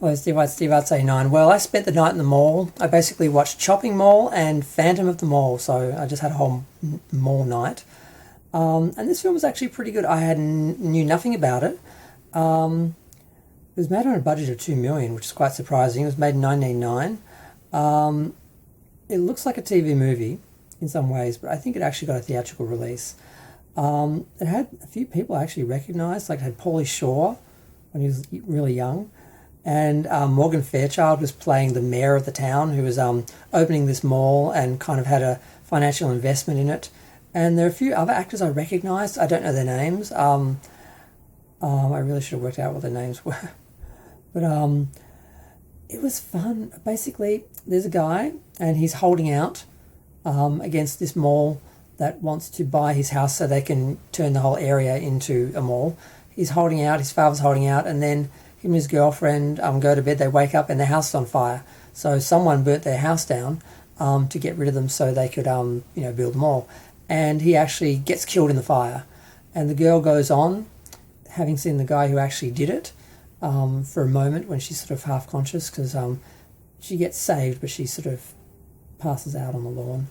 Hello, Steve Arts 89. Well, I spent the night in the mall. I basically watched Chopping Mall and Phantom of the Mall, so I just had a whole mall night. And this film was actually pretty good. I knew nothing about it. It was made on a budget of 2 million, which is quite surprising. It was made in 1999. It looks like a TV movie in some ways, but I think it actually got a theatrical release. It had a few people I actually recognised, like it had Pauly Shore when he was really young. And Morgan Fairchild was playing the mayor of the town who was opening this mall and kind of had a financial investment in it. And there are a few other actors I recognised. I don't know their names. I really should have worked out what their names were. But it was fun. Basically, there's a guy and he's holding out against this mall that wants to buy his house so they can turn the whole area into a mall. He's holding out, his father's holding out, and then him and his girlfriend go to bed. They wake up and their house is on fire. So someone burnt their house down to get rid of them so they could build them all. And he actually gets killed in the fire. And the girl goes on, having seen the guy who actually did it, for a moment when she's sort of half conscious because she gets saved, but she sort of passes out on the lawn.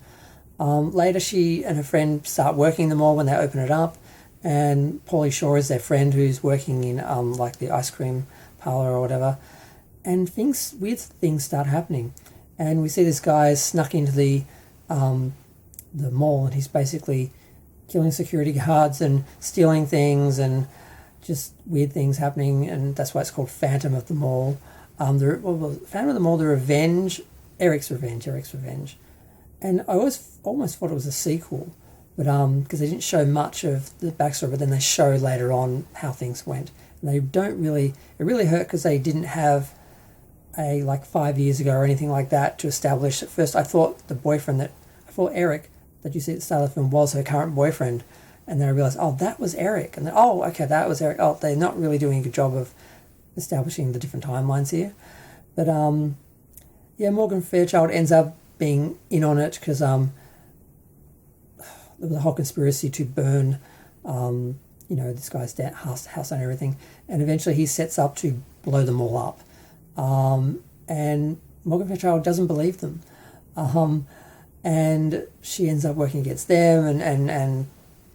Later, she and her friend start working the mall when they open it up. And Pauly Shore is their friend who's working in like the ice cream parlour or whatever, and weird things start happening, and we see this guy snuck into the mall, and he's basically killing security guards and stealing things and just weird things happening, and that's why it's called Phantom of the Mall. Phantom of the Mall, Eric's Revenge, and I almost thought it was a sequel. But because they didn't show much of the backstory, but then they show later on how things went. And it really hurt because they didn't have like 5 years ago or anything like that to establish. At first I thought Eric, that you see at the start of the film, was her current boyfriend. And then I realised, that was Eric. And then, okay, that was Eric. They're not really doing a good job of establishing the different timelines here. But Morgan Fairchild ends up being in on it because there was a whole conspiracy to burn, this guy's house and everything. And eventually he sets up to blow them all up. And Morgan Fairchild doesn't believe them. And she ends up working against them. And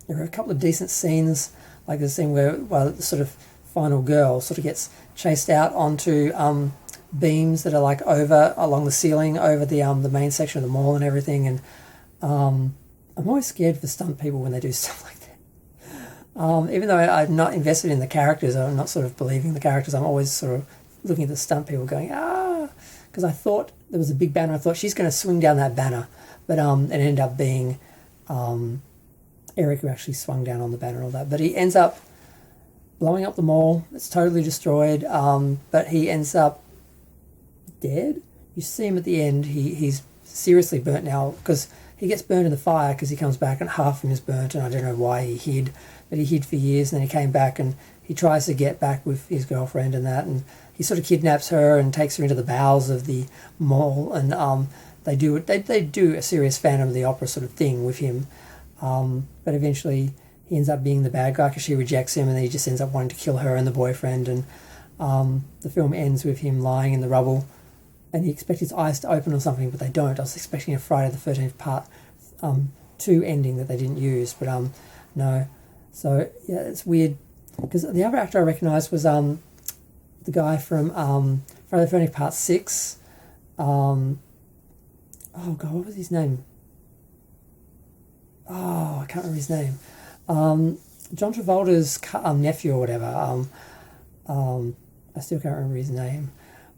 there are a couple of decent scenes, like the scene where the sort of final girl sort of gets chased out onto beams that are like over along the ceiling over the main section of the mall and everything. And I'm always scared for stunt people when they do stuff like that. Even though I'm not invested in the characters, I'm not sort of believing the characters, I'm always sort of looking at the stunt people going, because I thought there was a big banner. I thought she's going to swing down that banner. But it ended up being Eric who actually swung down on the banner and all that. But he ends up blowing up the mall. It's totally destroyed. But he ends up dead. You see him at the end. He's seriously burnt now because he gets burnt in the fire because he comes back and half of him is burnt, and I don't know why he hid, but he hid for years, and then he came back and he tries to get back with his girlfriend and that, and he sort of kidnaps her and takes her into the bowels of the mall, and they do a serious Phantom of the Opera sort of thing with him, but eventually he ends up being the bad guy because she rejects him, and then he just ends up wanting to kill her and the boyfriend, and the film ends with him lying in the rubble. And you expect his eyes to open or something, but they don't. I was expecting a Friday the 13th Part 2 ending that they didn't use, but no. So, yeah, it's weird. Because the other actor I recognised was the guy from Friday the 13th Part 6. What was his name? I can't remember his name. John Travolta's nephew or whatever. I still can't remember his name.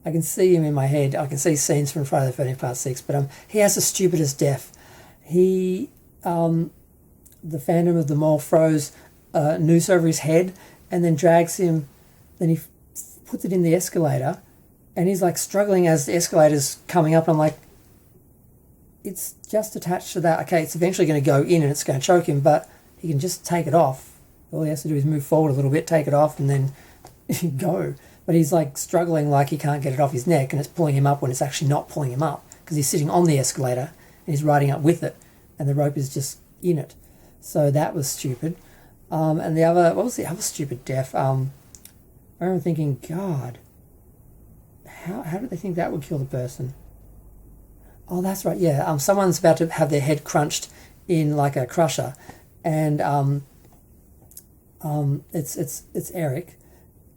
I can see him in my head. I can see scenes from Friday the 13th Part 6, but he has the stupidest death. He, the Phantom of the Mall, throws a noose over his head and then drags him, then he puts it in the escalator, and he's like struggling as the escalator's coming up. I'm like, it's just attached to that. Okay, it's eventually going to go in and it's going to choke him, but he can just take it off. All he has to do is move forward a little bit, take it off, and then go. But he's like struggling like he can't get it off his neck, and it's pulling him up when it's actually not pulling him up because he's sitting on the escalator and he's riding up with it, and the rope is just in it. So that was stupid. And what was the other stupid death? I remember thinking, God, how did they think that would kill the person? Oh, that's right. Yeah. Someone's about to have their head crunched in like a crusher, and it's Eric,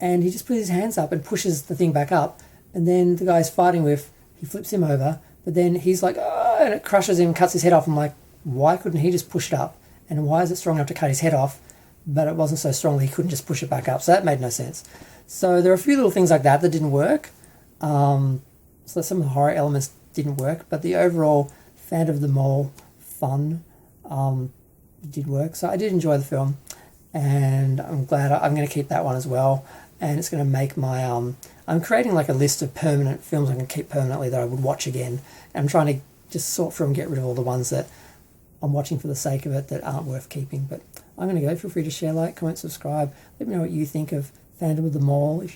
and he just puts his hands up and pushes the thing back up, and then the guy's fighting with, he flips him over, but then he's like, oh, and it crushes him, cuts his head off. I'm like, why couldn't he just push it up? And why is it strong enough to cut his head off, but it wasn't so strong that he couldn't just push it back up? So that made no sense. So there are a few little things like that didn't work. So some of the horror elements didn't work, but the overall Phantom of the Mole fun did work. So I did enjoy the film, and I'm glad I'm going to keep that one as well. And it's going to make my I'm creating like a list of permanent films I can keep permanently that I would watch again. And I'm trying to just sort through and get rid of all the ones that I'm watching for the sake of it that aren't worth keeping. But I'm going to go. Feel free to share, like, comment, subscribe. Let me know what you think of Phantom of the Mole. If